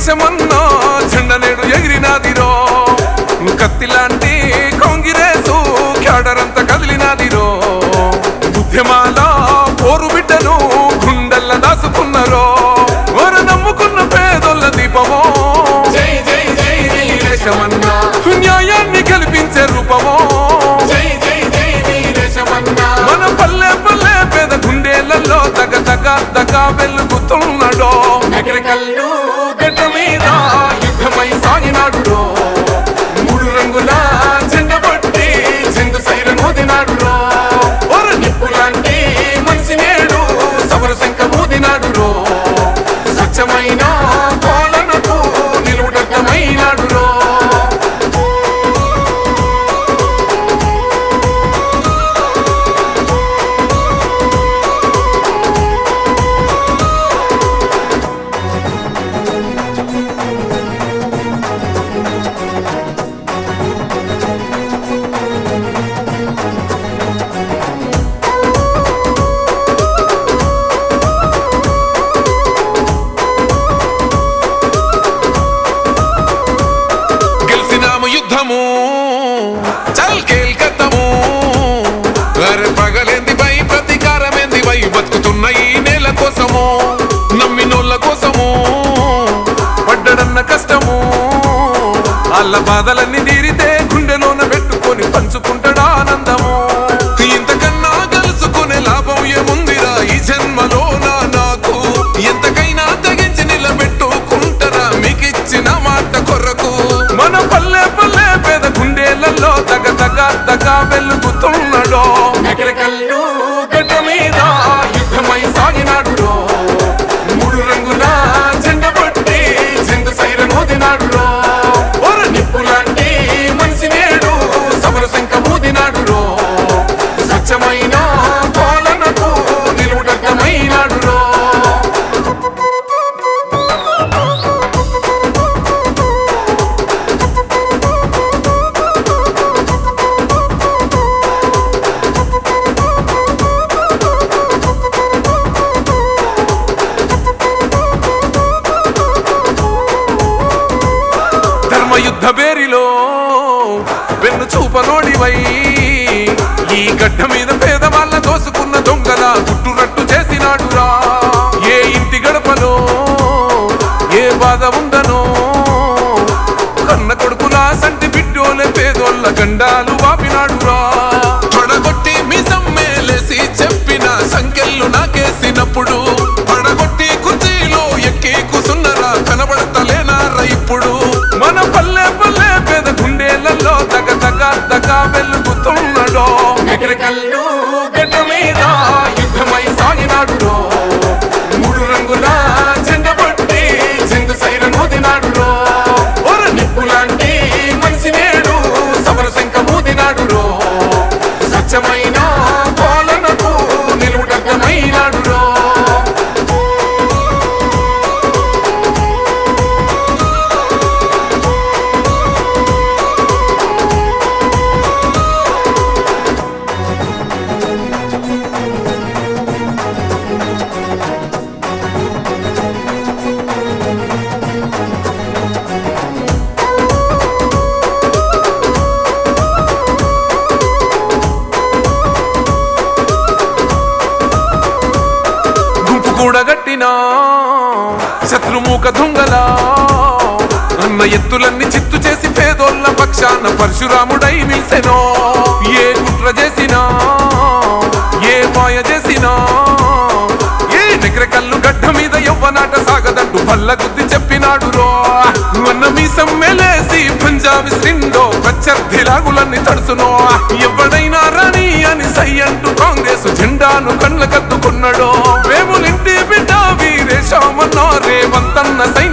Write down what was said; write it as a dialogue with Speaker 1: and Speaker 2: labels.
Speaker 1: దేశమన్నా జెండ నేడు ఎగిరినాదిరో కత్తిలాంటి కాంగ్రెసు క్యాడరంతా కదిలినాదిరో ఉద్యమాల పోరు బిడ్డను గుండెల్ల దాసుకున్నారో వారు నమ్ముకున్న పేదోళ్ళ దీపమో
Speaker 2: జై జై జై వీరేశమన్నా
Speaker 1: న్యాయాన్ని గెలిపించే రూపమో
Speaker 2: జై జై జై వీరేశమన్నా
Speaker 1: మన పల్లె పల్లె పేద గుండెలలో తగ తగ తగ వెలుగుతున్నాడో
Speaker 2: నగరకల్లు గడ్డ మీద యుద్ధమై సాగినాడురో మూడు రంగుల జెండ పట్టి చెందు సైరన్ మోదినాడురో నిప్పులాంటి మనిషి నేడు సమర శంఖ మోదినాడురో స్వచ్ఛమైన పాలనకు నిలువుడగ్గమైనాడురో
Speaker 1: యుద్ధము చల్ కేల్కత్తము అరే పగలేంది బై ప్రతీకారమేంది బై బతుకుతున్న ఈ నేల కోసము నమ్మినోళ్ళ కోసము పడ్డడన్న కష్టము వాళ్ళ బాధలన్నీ తీరితే గుండెలోన పెట్టుకొని పంచుకుంటాడా ఆనందము ఇంతకన్నా కలుసుకునే లాభం ఏముందిరా ఈ జన్మలోన నాకు ఎంతకైనా తెగించి నిలబెట్టుకుంటారా మీకిచ్చిన మాట కొరకు మన పల్లె పల్లె పేద గుండెలలో తగ తగ తగ వెలుగుతున్నాడో
Speaker 2: నగరకల్లు గడ్డ మీద యుద్ధమై సాగినాడురో మూడు రంగుల జెండ పట్టి చెందు సైరన్ మోదినాడురో నిప్పులాంటి మనిషి నేడు సమర శంఖ మోదినాడురో స్వచ్ఛమైన పాలనకు నిలువుడగ్గమైనాడురో
Speaker 1: యుద్ధ బేరిలో వెన్ను చూపనోడివై ఈ గడ్డ మీద పేదవాళ్ళ దోసుకున్న దొంగల గుట్టురట్టు చేసినాడురా ఏ ఇంటి గడపలో ఏ బాధ ఉందనో కన్న కొడుకుల సంటి బిడ్డోలే పేదోళ్ళ గండాలు వాపినాడురా పడగొట్టి మిసం మేలేసి చెప్పిన సంఖ్యలు నాకేసినప్పుడు పడగొట్టి కుర్చీలో ఎక్కి కూసున్నరా కనబడతలేనారా ఇప్పుడు మన పల్లె పల్లె పేద గుండెలలో తగ తగ తగ వెలుగుతున్నాడో
Speaker 2: నగరకల్లు గడ్డ మీద యుద్ధమై సాగినాడురో మూడు రంగుల జెండ పట్టి చెందు సైరన్ మోదినాడురో నిప్పులాంటి మనిషి నేడు సమర శంఖ మోదినాడురో స్వచ్ఛమైన పాలనకు నిలువుడగ్గమైనాడురో
Speaker 1: కూడగట్టినా శత్రుమూక దొంగలా అన్న ఎత్తులన్నీ చిత్తు చేసి పేదోళ్ళ పక్షాన పరశురాముడై నిల్సెనో ఏ కుట్ర చేసినా ఏ మాయ చేసినా ఏ నగరకల్లు గడ్డ మీద యవ్వనాట సాగదంటూ బల్ల గుద్ది చెప్పినాడు రో అన్న మీ సమ్మెలేసి పంజాబీ సిండో ప్రత్యర్థిలాగులన్నీ తడుసునో ఎవడైనా రాని అని సై అంటూ కాంగ్రెస్ జెండాను కళ్ళ కద్దుకున్నాడో వేములింటి బిడ్డ వీరేశమన్నా రేవంతన్న సైన్యం